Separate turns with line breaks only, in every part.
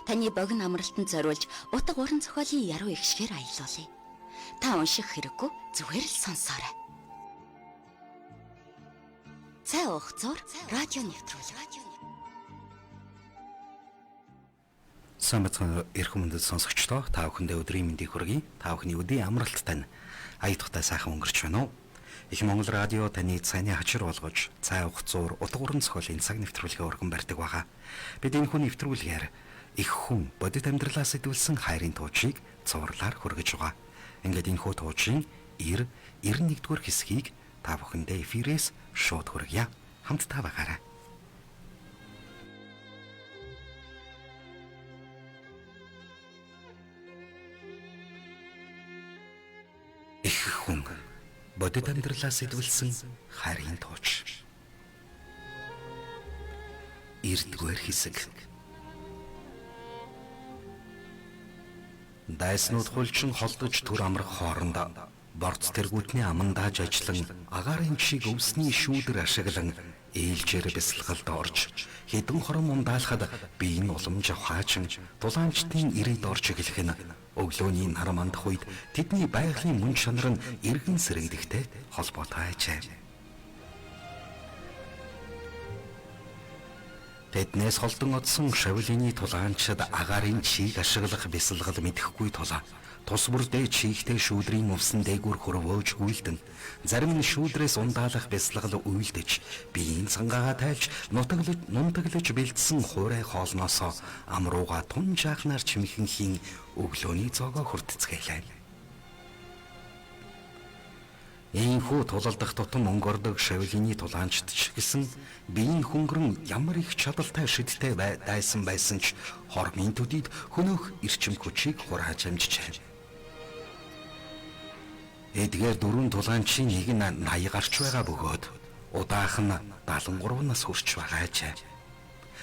Таны богино амралтанд зориулж утга уран зохиолын яруу ихшгээр аялуулъя. Та унших хэрэггүй, зүгээр л сонсоорой. Цай уух зур радио нэвтрүүлэг.
Сайн бацхан эрхэм мөндөд сонсогчдоо та бүхэндээ өдрийн мэндийг хүргэе. Та бүхний өдийн амралт тань аятгатай сайхан өнгөрч байна уу? Их Монгол радио таны цайны хачир болгож цай уух зур утга уран зохиолын цаг нэвтрүүлгээ өргөн барьдаг байгаа. Бид энэ хүн нэвтрүүлгээр их хүн бодит амьдралаас сэтгүүлсэн хайрын туучийг цувралаар хүргэж байгаа. Ингээд энэ хүү туучийн 91-р хэсгийг та бүхэндээ эфирээс шууд хүргье. Хамтдаа байгаарай. Их хүн бодит амьдралаас сэтгүүлсэн хайрын тууч. 90-р хэсэг. Дайснууд хулчин холдож түр амрах хооронд борц тэргүүтний амандааж ажиллан агаарын шиг өвсний шүүдэр ашиглан ээлжээр бясалгалд орж хэдэн хором ундаалахад биеийн уламж хаачин тулаанчдын ирээд орж эхлэх нь өглөөний нар мандах үед тэдний байгалийн мөн чанар нь эргэн сэрэгдэхтэй холбоотой ажээ. Тэднээс холдон одсон шавлыны тулаанчид агаарын чийг ашиглах бясалгал мэдэхгүй тулаа. Тус бүрдээ чийхтэй шүүдрийн өвсөн дээгүүр хөрвөөж гүйлдэн зарим нь шүүдрээс ундаалах бясалгал үйлдэж биеийн цангаагаа тайлж нунтаглаж бэлдсэн хуурай хоолноосоо амрууга тун жаахнаар чимхэнхийн өглөөний цоогоо хүртцгээйлээ. Ийхүү тулалдах тутам өнгөрдөг шавлыны тулаанчд ч гэсэн биеийн хөнгөрөн ямар их чадалтай шидтэй дайсан байсан ч хормын төдийд хөнөөх эрчим хүчийг хурааж амжжээ. Эдгээр дөрвөн тулаанчийн нэг нь 80 гарч байгаа бөгөөд удаах нь 73 нас хүрч байгаа ажээ.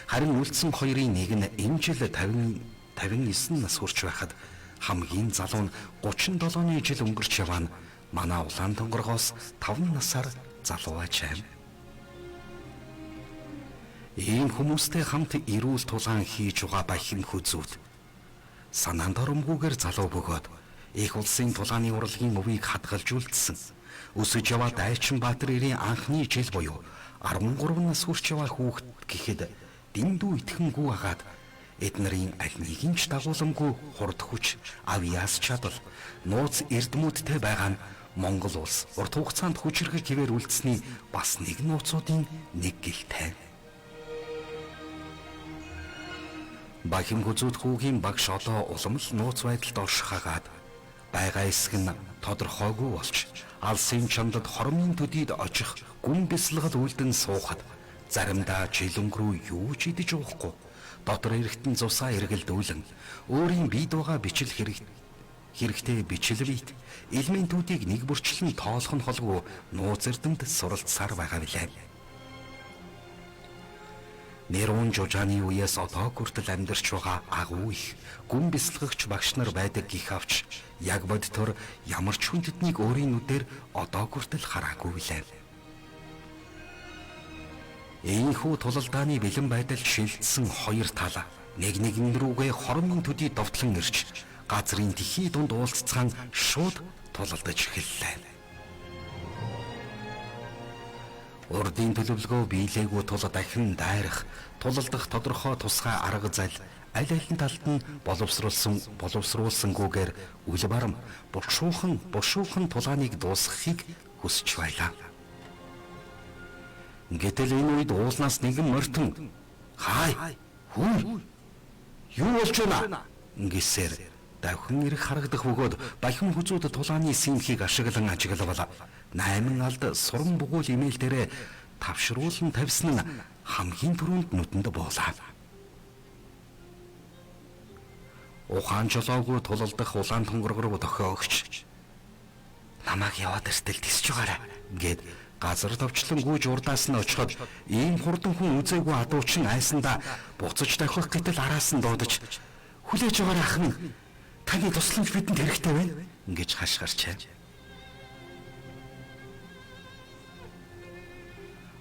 Харин үлдсэн хоёрын нэг нь энэ жил 59 нас хүрч байхад хамгийн залуу нь 37-ны жил өнгөрч яваа нь манай улаан тонгоргоос 5 насаар залуу ажээ. Ийм хүмүүстэй хамт эрүүл тулаан хийж байгаа бахин хүзүүд санаанд оромгүйгээр залуу бөгөөд их улсын тулааны урлагийн өвийг хадгалж үлдсэн. Өсөж яваа Дайчин Баатар эрийн анхны жил буюу 13 нас хүрч яваа хүүхэд гэхэд дэндүү итгэнгүй агаад эднэрийн аль нэгэн ч дагууламгүй хурд хүч, авиас чадал, нууц эрдэмүүдтэй байгаа нь Монгол улс урт хугацаанд хүчрэх хэвээр үлдсэний бас нэг нууцуудын нэг гэлтэй. Бахим хүзүүд хүүгийн багш одоо улам л нууц байдалд оршихагаад байгаа эсэг нь тодорхойгүй болж алсын чандад хормын төдийд очих гүн бясалгал үлдэн суухад заримдаа жилэнг рүү юу ч идэж уухгүй дотор эрэхтэн зусаа эргэлдүүлэн өөрийн биед байгаа бичил хэрэгтэй бичил биет элементүүдийг нэг бүрчлэн тоолох нь холгүй нууц эрдэмт суралцсаар байгаа билээ. Нэрүүн жужааны үеэс одоо хүртэл амьдарч байгаа агуу их гүн бясалгагч багш нар байдаг гих авч яг бодтор ямар ч хүндэтнийг өөрийн нүдээр одоо хүртэл хараагүй билээ. Ийхүү тулалдааны бэлэн байдал шилжсэн хоёр тал нэг нэгэн рүүгээ хормын төдий довтлон ирж газрын тихий дунд уулзцаан шууд тулалдаж эхэллээ. Урдын төлөвлөгөө биелээгүй тул дахин дайрах, тулалдах тодорхой тусгай арга зал аль алин талд нь боловсруулсангүйгээр үл барам бушуухан тулааныг дуусгахыг хүсэж байлаа. Гэтэл энэ үед уулнаас нэгэн морьтон "Хай! Хүн! Юу болж байна?" гэсээр давхин ирэх харагдах бөгөөд бахим хүзүүд тулааны симхийг ашиглан ажиглавал 8 алд суран бугуул имэйл дээрээ тавшруулан тавьсан нь хамгийн түрүүнд нүдэнд буулаа. Ухаан жолоогүй тулалдах улаан тонгор руу дохиогч намайг яваад эртэл тисч байгаарай гэд газар товчлон гүйж урдаас нь очиход ийм хурдан хүн үзээгүй адуучин айсандаа буцаж давхих гэтэл араас нь дуудаж "Хүлээж аваарай ах минь. Таны тусламж бидэнд хэрэгтэй байна" гэж хашгирчээ.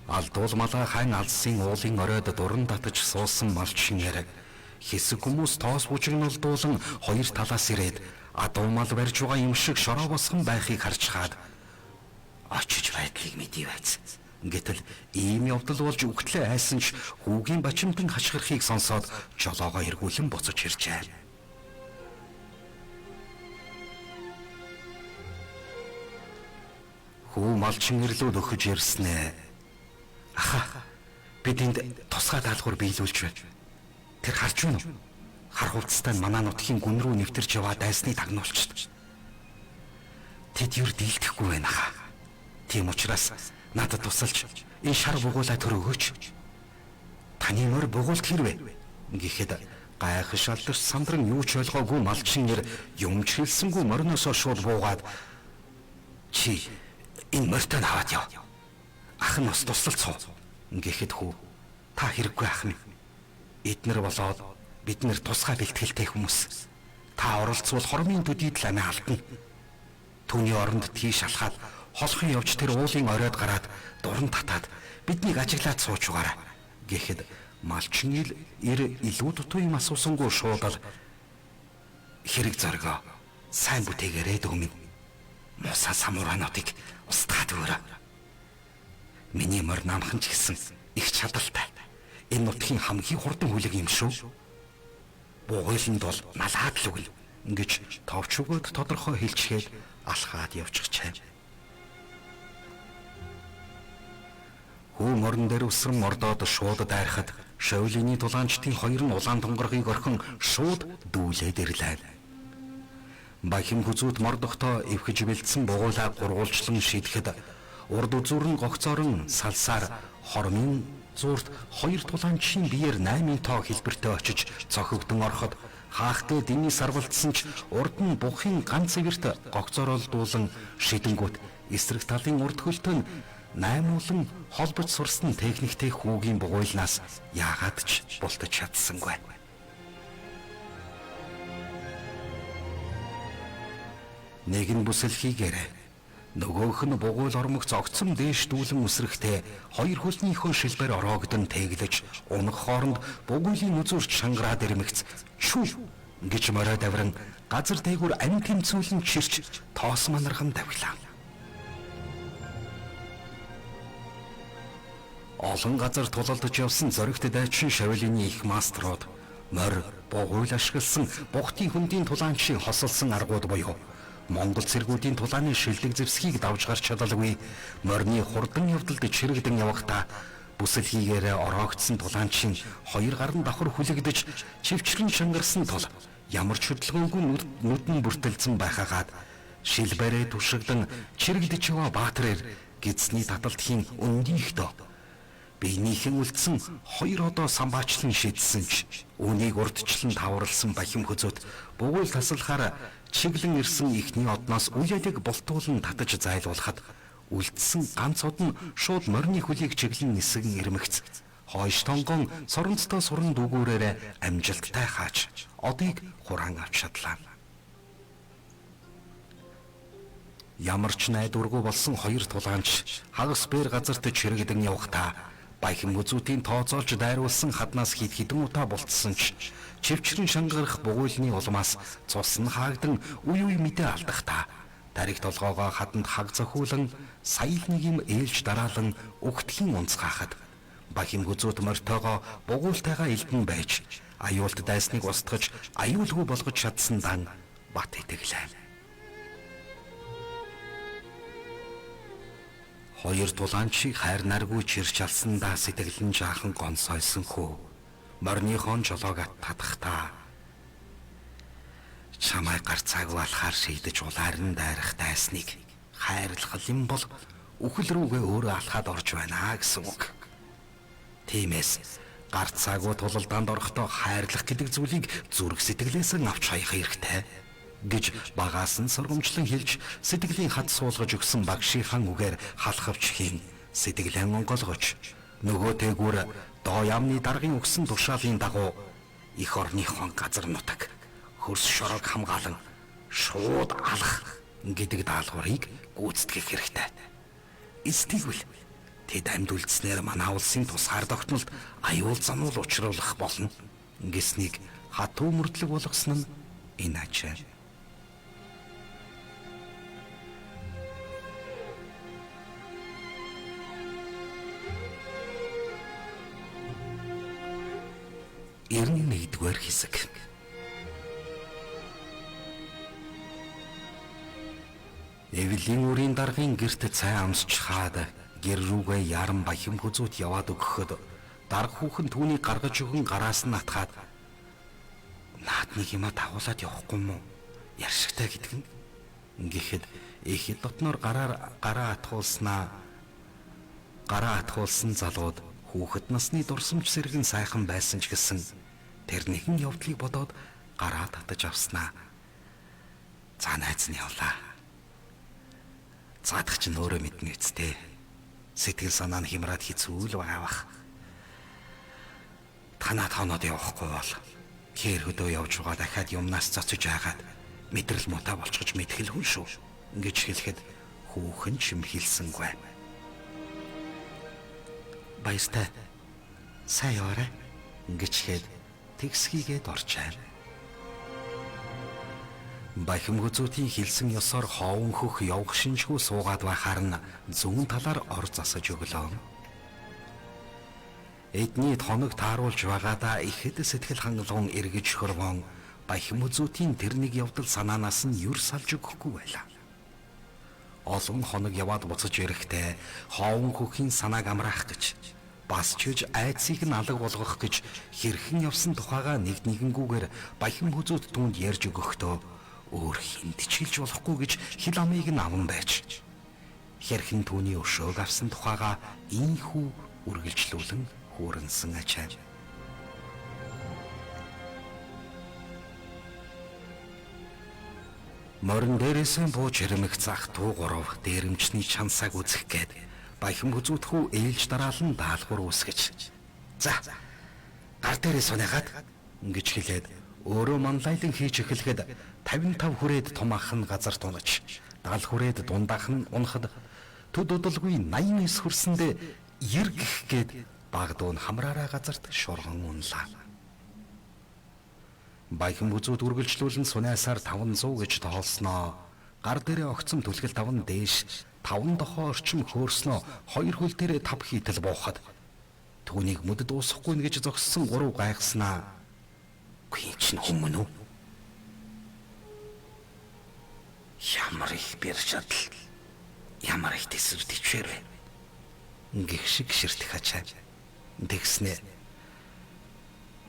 Алдуул малаа хайн алсын уулын оройд дуран татаж суусан малчин яриг Хэсэг хүмүүс тоос бужигнолдуулан хоёр талаас ирээд адуу мал барьж байгаа юм шиг шороо босгон байхыг харж хаад очиж байдлыг мэдий байц. Гэтэл ийм явдал болж үхтлээ айсан ч хүүгийн бачимтан хашгирахыг сонсоод жолоогоо эргүүлэн буцаж иржээ. Хүү малчин ирлүүд өгөж ирснэ. Аха, бид энд тусгай даалгавар биелүүлж байна. Тэр харж байна уу? Хар хувцастай манаа нутгийн гүн рүү нэвтэрч яваад дайсны тагнуулчд. Тэд юр дийлдэхгүй байна хаа. Тийм учраас надад тусалж энэ шар бугуулаа төрөөгөөч. Таны мөр бугуулт хэрвэ? Гэхэд гайхаш алдарч сандран юу ч ойлгоогүй малчин нэр юмч хэлсэнгүй морноосоо шууд буугаад чи энэ морьтой аваад яв. Ах нь бас туслалцоо. Гэхэд хүү та хэрэггүй ах минь. Эднэр болоод бид нэр тусгай бэлтгэлтэй хүмүүс. Та оролцвол хормын төдийд л амиа алдна. Түүний оронд тийш алхаад холхон явж тэр уулын оройд гараад дуран татаад биднийг ажиглаад сууж угаарай. Гэхэд малчин ир илүү дутуу юм асуусангүй шуудал хэрэг зоргоо сайн бүтээгээрээ дөөмин. Муса самурануудыг устгаад өгөөрэй. Миний морь намхан ч гэсэн их чадалтай. Энэ нутгийн хамгийн хурдан хүлэг юм шүү. Бугуйланд бол налаад л үгэл ингэж товч өгөөд тодорхой хэлчгээд алхаад явчихжээ. Хүү морон дээр усран мордоод шууд дайрахад Шавлины тулаанчдын хоёр нь улаан тунгаргийг орхин шууд дүүлээд ирлээ. Бахим хүзүүд мордохдоо эвхэж бэлдсэн бугуулаа гургуулчлан шидэхэд урд үзүүр нь гогцоорон салсаар хормын зуурт хоёр тулаанчийн биеэр 8 тоо хэлбэртэй очиж цохигдсон ороход хаахтай дэнний сарвалдсан ч урд нь бухын ганц эвэрт гогцооролдуулан шидэнгүүт эсрэг талын урд хөлтөө нь 8 улан холбож сурсан техниктэй хүүгийн бугуйлнаас яагаад ч бултаж чадсангүй. Нэг нь бүсэлхийгээрээ нөгөөх нь бугуйл ормогц огцом дээш дүүлэн үсрэхтэй хоёр хөлнийхөө шилбэр ороогдон тэглэж унах хооронд бугуйлын үзүүрч шангараад ирмэгц чүү гэж морой давран газар дээгүр амь тэмцүүлэн чирч тоос манархан давглаа. Олон газар тулалдаж явсан зоригт дайчин Шавлины их маструуд морь бугуйл ашигласан бухтын хөндийн тулаанчийн хосолсон аргууд буюу Монгол цэргүүдийн тулааны шилдэг зэвсгийг давж гарч чадалгүй морины хурдан явдалд чирэгдэн явахдаа бүсэлхийгээрээ ороогдсон тулаанчийн хоёр гар нь давхар хүлэгдэж чивчрэн шангарсан тул ямар ч хөдөлгөөнгүй нүдэн бүртэлцэн байхаагаад шилбэрээ туршигдан чирэгдэж яваа баатарэр гидсний таталтхийн өндийхдөө биенийхэн үлдсэн хоёр одоо самбаачлан шидсэн ч үүнийг урдчлан тавралсан бахим хөзөд бугуйл таслахаар чиглэн ирсэн ихний одноос үеэлэг бултуулан татаж зайлуулахад үлдсэн ганц од нь шууд морины хөлийг чиглэн нисгэн ирмэгц хойш тонгон соронцтой суран дүүгүүрээрээ амжилттай хааж одыг хураан авч чадлаа. Ямар ч найдваргүй болсон хоёр тулаанч хагас бээр газарт чирэгдэн явахдаа баян бүзүүтийн тооцоолж дайруулсан хаднаас хид хідэн удаа болцсон ч чивчрэн шангарах бугуйлны улмаас цус нь хаагдан үе мэдээ алдахта дариг толгоогоо хаданд хаг зохиулан сая нэг юм ээлж дараалан өгтлийн унцгаахад баян бүзүүт морьтойгоо бугуйлтайгаа элдэн байж аюулт дайсныг устгаж аюулгүй болгож чадсан дан бат итгэлээ. Хоёр тулаанчийг хайр наргүй чирч алсандаа сэтгэл нь жаахан гонсойсон хөө. Морныхон жолоог татахтаа. Чамай гарцаагүй алхаар шийдэж улаар нь дайрах дайсныг хайрлах юм бол үхэл рүүгээ өөрөө алхаад орж байна гэсэн үг. Тиймээс гарцаагүй тулалдаанд орохдоо хайрлах гэдэг зүйлийг зүрх сэтгэлээс нь авч хаях хэрэгтэй гэж багаас нь сургамжлан хэлж сэтгэлийн хад суулгаж өгсөн багшийнхаа үгээр халахвч хийн сэтгэлэн онголгож нөгөө тээгүүр доо ямны даргын өгсөн тушаалын дагуу их орныхон газар нутаг хөрс шорог хамгаалan шууд алах гэдэг даалгаврыг гүйцэтгэх хэрэгтэй. Эстигвэл тэд амьд үлдснээр манай улсын тусгаар тогтнолд аюул зануул учруулах болно гэснийг хатуу мөрдлөг болгосон нь энэ ачаа. Ирнэ нэгдүгээр хэсэг. Эвлийн үрийн даргын гэрт цай амсч хаад гэр рүүгээ яран баян хүзүүд яваад өгөхөд дарга хүүхэн түүнийг гаргаж өгөн гараас нь атгаад наадныг юма дагуулад явахгүй мó яршигтай гэдэг нь ингэхэд их дотноор гараа атгуулсан залууд хүүхэд насны дурсамж сэргэн сайхан байсан ч гэсэн тэр нэгэн явдлыг бодоод гараа татаж авснаа. За найз нь явлаа. Цаадах чинь өөрөө мэднэ үсттэй. Сэтгэл санаа нь хямраад хэцүү л байгаа бах. Танаа тоонод явахгүй бол хэр хөдөө явж байгаа дахиад юмнаас цоцож байгаад мэдрэл мутаа болчихж мэдхэл хүн шүү. Ингэж хэлэхэд хүүхэн чимхэлсэнгүй. Баяртай. Сайн яваарай. Ингэж хэд тэгсхийгээд орчаал. Баян хүзүүдийн хэлсэн ёсоор хоовон хөх явах шинжгүй суугаад байхаар нь зүүн талаар ор засаж өглөө. Эдний тоног тааруулж байгаадаа ихэд сэтгэл хангалуун эргэж хөрвөн баян хүзүүдийн тэр нэг явдал санаанаас нь юр салж өгөхгүй байлаа. Олон хоног яваад буцаж ирэхдээ хоовон хөхийн санааг амраах гэж бас ч айцыг нь алга болгох гэж хэрхэн явсан тухайга нэг нэгэнгүүгээр баян хүзүүд түүнд ярьж өгөхдөө өөр хинт ч хэлж болохгүй гэж хил амыг нь аван байж хэрхэн түүний өшөөг авсан тухайга ийхүү үргэлжлүүлэн хөөрөнсөн ачаа. Морин дээрээс бууж хэрмэх зах дуу гурав дээрэмчний чансааг үзэх гээд баян хүзүүдхүү ээлж дараалан даалгавар үүсгэж. За гар дээрээ сунаагаад ингэж хэлээд өөрөө манлайлан хийж эхлэхэд 55 хүрээд том ах нь газар тунаж 70 хүрээд дундах нь унахад төд удалгүй 89 хүрсэндээ эргэх гээд багдуун хамраараа газарт шоргон унлаа. Баян бүзүүд үргэлжлүүлэн сунаасаар 500 гэж тоолсноо. Гар дээрээ огцом түлхэл 5 дээш 5 дохоо орчим хөөрснөө 2 хөл дээрээ 5 хийтэл буухад түүнийг мөдөд дуусахгүй нэ гэж зогссон 3 гайхснаа. Гүн чинь хүмүүн үү? Ямар их бэр чадал. Ямар их тэсвэр тичвэр вэ? Ингэх шиг ширтэх ачаа. Тэгснэ.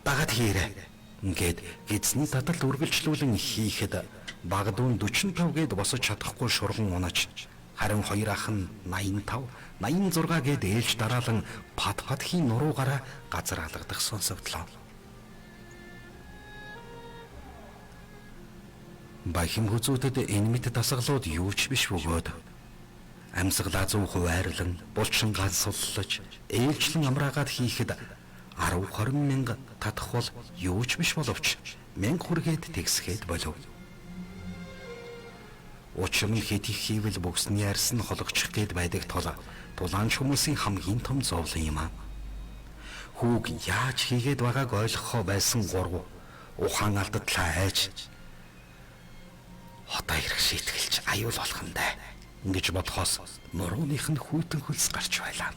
Багад хийрэ. Ингээд эзний дадал үргэлжлүүлэн хийхэд багдуун 45 гээд босож чадахгүй шурган унаж харин хоёр ах нь 85, 86 гээд ээлж дараалан патхийн нуруугаараа газар алгадах сонсогдлоо. Баян хүзүүдэд энэ мэт дасгалууд юу ч биш бөгөөд амьсгалаа 100% хайрлан булчин ганцуллаж ээлжлэн амраагаад хийхэд 10-20 мянга татах бол юу ч биш боловч 1000 хүргээд тэгсгээд болов. Учир нь хэд их хийвэл бөксний арьс нь хологчих гээд байдаг тул дулаанч хүмүүсийн хамгийн том зовлон юм аа. Хүүг яаж хийгээд байгааг ойлгохоо байсан гурав ухаан алдадлаа айж одоо ирэх шийтгэлж аюул болох юм даа ингэж бодхоос нурууных нь хүйтэн хөлс гарч байлаа.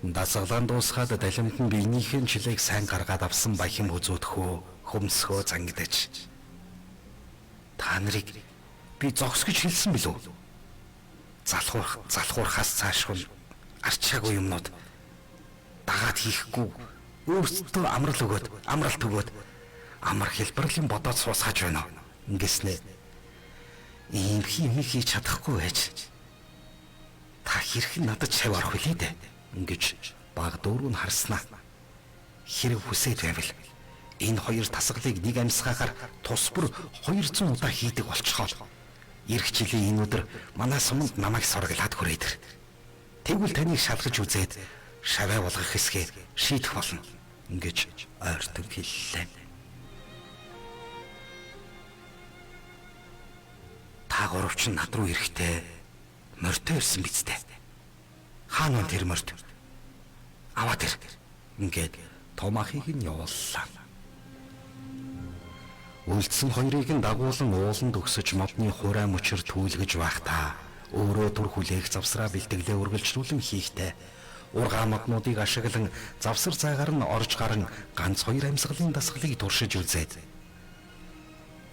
Дасгалан дуусгаад далимтан биенийхэн жилийг сайн гаргаад авсан баян бүзүүдхөө хөмсгөө зангидаж та нарыг би зогс гэж хэлсэн билүү? Залхуурхаас цаашгүй арчаагүй юмнууд дагаад хийхгүй өөрсдөө амралт өгөөд амар хэлбэрлэн бодоод суусгаж байна. Ингэснэ. Ийм юм хийж чадахгүй байж. Та хэрхэн надад шав орох вүлээ дээ? Ингэж баг дөрөв нь харснаа. Хэрэг хүсэж байвал энэ хоёр тасгалыг нэг амьсгахаар тус бүр 200 удаа хийдэг болчихоо. Ирэх жилийн энэ өдөр манай суманд намайг сургалаад хүрээд ир. Тэгвэл таныг шалгаж үзээд шаваа болгох хэсгээ шийдэх болно. Ингэж ойртон хэллээ. Та гурав чинь над руу ирэхдээ морьтой ирсэн биз дээ. Хаана вэ тэр морьт? Аваад ир. Ингээд том ахыг нь явууллаа. Үлдсэн хоёрыг нь дагуулan ууланд өгсөж модны хурай мөчөр түлгэж байхдаа өөрөө түр хүлээх завсраа бэлтгэлээ үргэлжлүүлэн хийхдээ ургаа моднуудыг ашиглан завсар зайгаар нь орж гарan ганц хоёр амьсгалын дасгалыг туршиж үзээд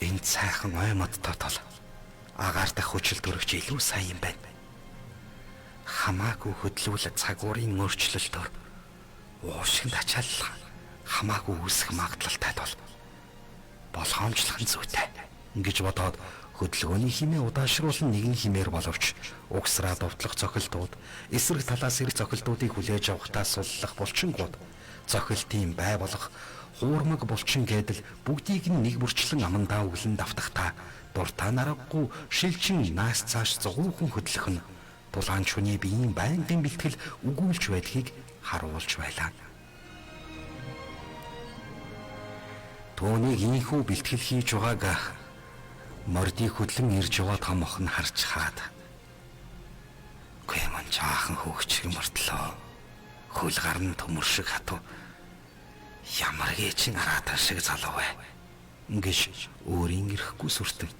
энэ цайхан ой модтой тол агаар дах хүчил төрөгч илүү сайн юм байна. Хамаагүй хөдлүүл цагуурын өөрчлөлтөөр уушгинд ачааллах хамаагүй үүсэх магадлалтай тул болгоомжлох нь зүйтэй гэж бодоод хөдөлгөөний хэмээ удаашруулан нэгэн хэмээр боловч угсраа довтлох цохилтууд эсрэг талаас ирэх цохилтуудыг хүлээж авахтаа суллах булчингууд цохилтын бай болох хуурмаг булчин гэдэл бүгдийг нь нэг бүрчлэн амандаа өглөн давтахтаа дуртай наргагүй шилжин наас цааш зугуухан хөдлөх нь дулаан чүний биеийн байнгын бэлтгэл өгүүлж байдгийг харуулж байлаа. Төвнийг ийхүү бэлтгэл хийж байгааг мордыг хөдлөн ирж яваа том охин харж хаад. Гэмэн жаахан хөвгчг мөртлөө хөл гарн төмөр шиг хатуу ямар гээчин аратаа шиг залуу вэ гэж өөрийн ирэхгүй сүртэн.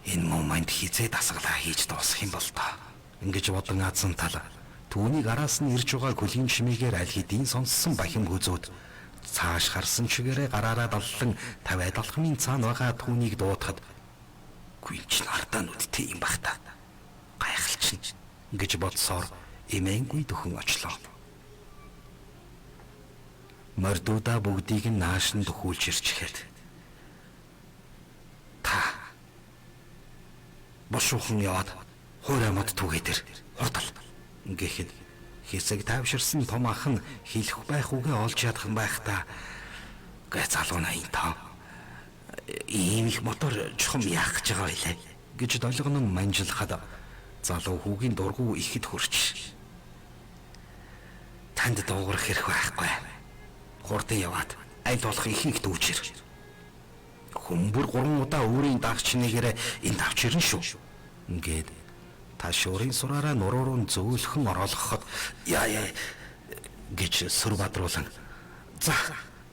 Энэ момент хизээ дасгалаа хийж дуусах юм бол тоо ингэж бодон азан тал түүнийг араас нь ирж байгаа хөлийн чимээгээр аль хэдийн сонссон бахим хүзүүд цааш харсан чигээрээ гараараа даллан 50 алхмын цаана байгаа түүнийг дуутахад гүнч нартаа нүдтэй юм бах та гайхалчин гэж бодсоор эмээнгүй дөхөн очлоо. Мордуудаа бүгдийг нь нааш нь дөхүүлж ирчихэд та бошуухан яваад хуурай мод түгээ дээр хурдал гэхэд хэсэг тавширсан том ах нь хэлэх байх үгээ олж ядах юм байх та гэ залуу наян та ийм их мотор чухам яах гэж байгаа байлаа гэж долгонон манжилахад залуу хүүгийн дургу ихэд хөрч танд дуугарах хэрэг байхгүй хурдан яваад аль болох ихийг дүүжир хүмбэр 3 удаа өөрийн дагч нэгээрээ энд авч ирнэ шүү ингээд та шуурын сураараа нуруур нь зөөлхөн ороолгоход яа гэж сүр бадруулан за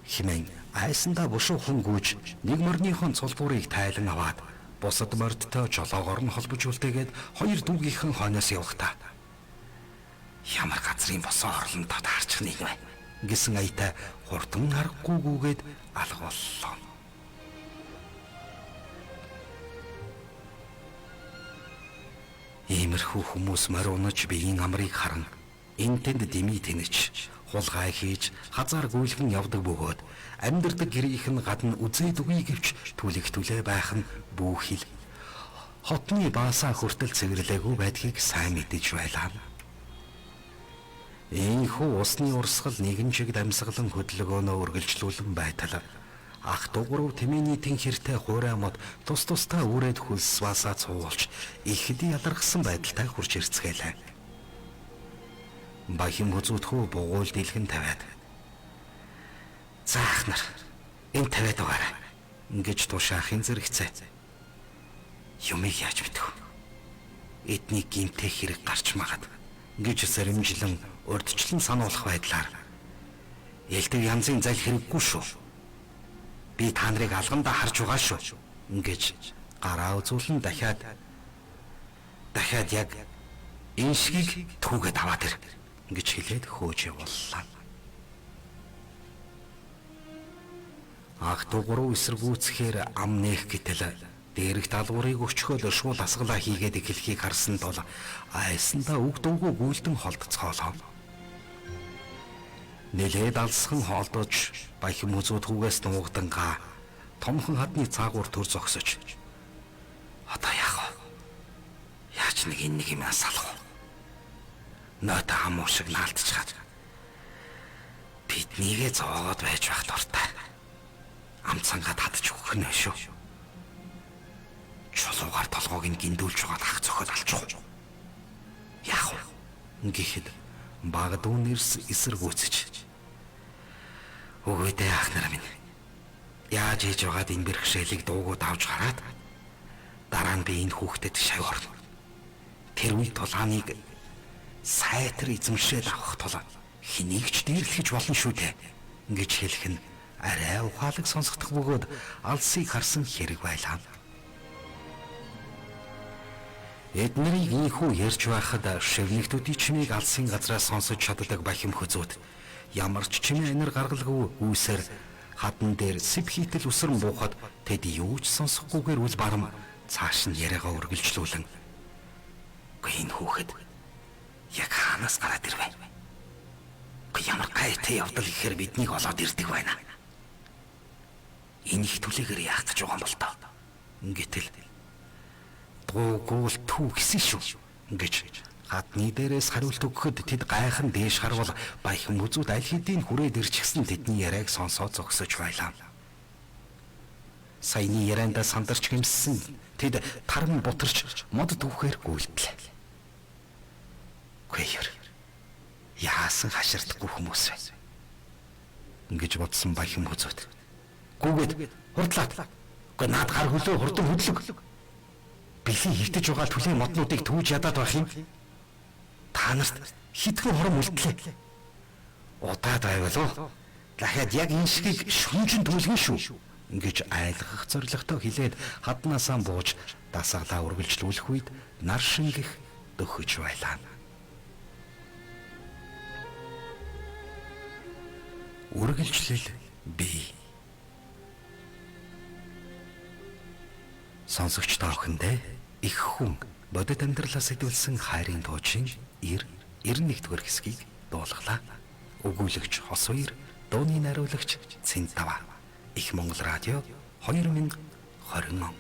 химэн айсандаа бушуухан гүйж нэг морныхон цулбуурыг тайлан аваад бусад мордтой жолоогоор нь холбож үлдээгээд хоёр дүүгийнхэн хойноос явахтаа ямар газрын босоо орлонтод харчих нэг вэ гэсэн аятай хурдан харахгүйгүйгээд алга боллоо. Иймэрхүү хүмүүс мориунож биеийн амрыг харан энэ тэнд дэмий тэнэж хулгай хийж хазаар гүйлгэн явдаг бөгөөд амьдардаг гэрийнх нь гадна үзээд үгүй гэвч түлэгтүлээ байх нь бүүхэл хотны баасаа хүртэл цэвэрлээгүй байдгийг сайн мэдэж байлаа. Ийхүү усны урсгал нэгэн чигд амьсгалан хөдөлгөөнөө үргэлжлүүлэн байтал ах дугуйруу тэмээний тэн хэртэй хуурай мод тус тустай үрээд хөлс баасаа цуулж ихэд ялархсан байдалтай хурж ирцгээлээ. Бахим хүзүүтхүү бугуул дэлгэн тавиад заах нар энэ тавиад байгаарай гэж тушаахын зэрэгцээ. Юмыг яаж мэдв? Эдний гинтээ хэрэг гарч магаад гэж сэрэмжлэн урдчлан сануулах байдлаар ялдаг янзын зал хэрэггүй шүү. Би та нарыг алгандаа харж байгаа шүү гэж гараа үзүүлэн дахиад яг энэ шгийг түүгээд аваад ир гэж хэлээд хөөж явууллаа. Ах дугуйруу эсэргүүцхээр ам нээх гэтэл дээрх далгуурыг өчгөөл шууд асгалаа хийгээд эхлэхийг харсан тул айсандаа үг дуугүй гүйлдэн холдцоолоо. Нэлээд алсхан хоолдож бахим хүзүүд хүүгээс нуугдангаа томхон хадны цаагуур төр зогсож одоо яах вэ? Яаж нэг юм асалах вэ? Нөт хамуу шиг наалтчихад биднийгээ зоогоод байж байх дуртай. Ам цангаад хадж өгөх нь шүү. Чулуугаар толгойг нь гиндүүлж байгаа ах цохол алчих. Яах вэ? Гэхэд баг дүүнэрс эсэргүүцэж үгүй дээ ах нар минь яаж хийж байгаад энэ бэрхшээлийг дуугууд авч гараад дараа нь би энэ хүүхдэд шав орно. Тэр үе тулааныг сайтар эзэмшээд авах тул хэнийг ч дээрлэхэж болно шүү дээ гэж хэлэх нь арай ухаалаг сонсогдох бөгөөд алсыг харсан хэрэг байлаа. Эднэрийг ийхүү ярьж байхад шивнэгтүүдийн чимээг алсын газраас сонсож чаддаг бахим хөзүүд ямар ч чимээ анир гаргалгүй үүсээр хатан дээр сэв хийтэл үсрэн буухад тэд юу ч сонсохгүйгээр үл барам цааш нь яриагаа үргэлжлүүлэн энэ хүүхэд яг хаанаас гараад ирвэ? Ямар гайтай явдал ихээр биднийг олоод ирдэг байна. Энэ их түлээгээр яах гэж байгаа юм бол тоо. Гэтэл дуугуул түг гэсэн шүү. Ингэж хатны дээрээс хариулт өгөхөд тэд гайхан дээш харвал баян бүзүүд аль хэдийн хүрээд ирчихсэн тэдний яриаг сонсоод зогсож байлаа. Саяны ярианда сандарч гэмссэн тэд таран бутарч мод түүхээр гүйлтлээ. Гүйэр яасан хаширдаггүй хүмүүс вэ? Ингэж бодсон баян бүзүүд. Гүгээд хурдлаа. Гэхдээ наад гар хөлөө хурдан хөдлөг. Бэлэн хөвтөж байгаа түлийн моднуудыг түүж ядаад байх юм. Та нарт хитгэн хором үлдлээ. Удаад байвал уу? Дахиад яг энэ шигийг шүнжин түлгэн шүү. Ингэж айлгах зоригтой хэлээд хаднаасаа бууж дасгалаа үргэлжлүүлэх үед нар шингэх дөхөж байлаа. Үргэлжлэл бий. Сонсогч та бүхэндээ их хүн бодит амьдралаас сэтүүлсэн хайрын дуучийн 91-р хэсгийг дуулгалаа. Өгүүлэгч Хос Хоёр, дууны найруулагч Цэнтава. Их Монгол радио 2020 он.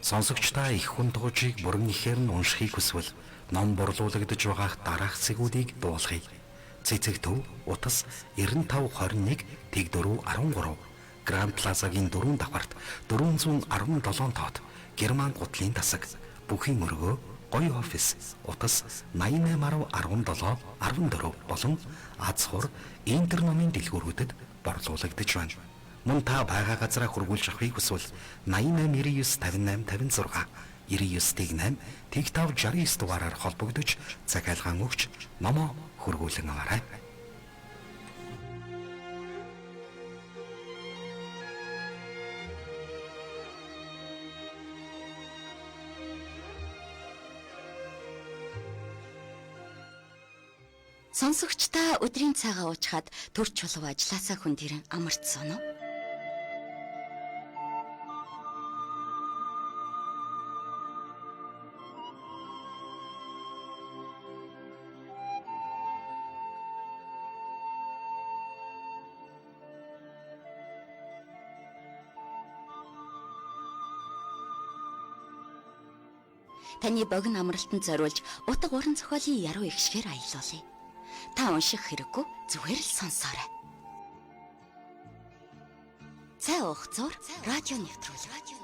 Сонсогч та их хүн дуучийг бүрэн ихээр нь уншихыг хүсвэл ном борлуулагдж байгаа дараах цэгүүдийг дуулгая. Цэцэг төв утас 9521 тэг 413 Гранд Плазагийн 4 давхарт 417 тоод Герман гутлын тасаг бүхийн өргөө гоё офис утас 8817 14 болон аз хур интерномын дэлгүүрүүдэд борлуулагдж байна. Мөн та байгаа газараа хургуулж авахыг хүсвэл 8899 5856 99-8 тэг 569 дугаараар холбогдож захиалгаан өгч номоо хургуулan аваарай.
Сонсогч та өдрийн цагаа уучгаад төрч чулуу ажилласаа хүндэрэн амарцсан уу? Таны богино амралтанд зориулж утга уран зохиолын яруу ихшгээр аялуулъя. Та унших хэрэггүй, зүгээр л сонсоорой. Цай уух зур радио нэвтрүүлэг.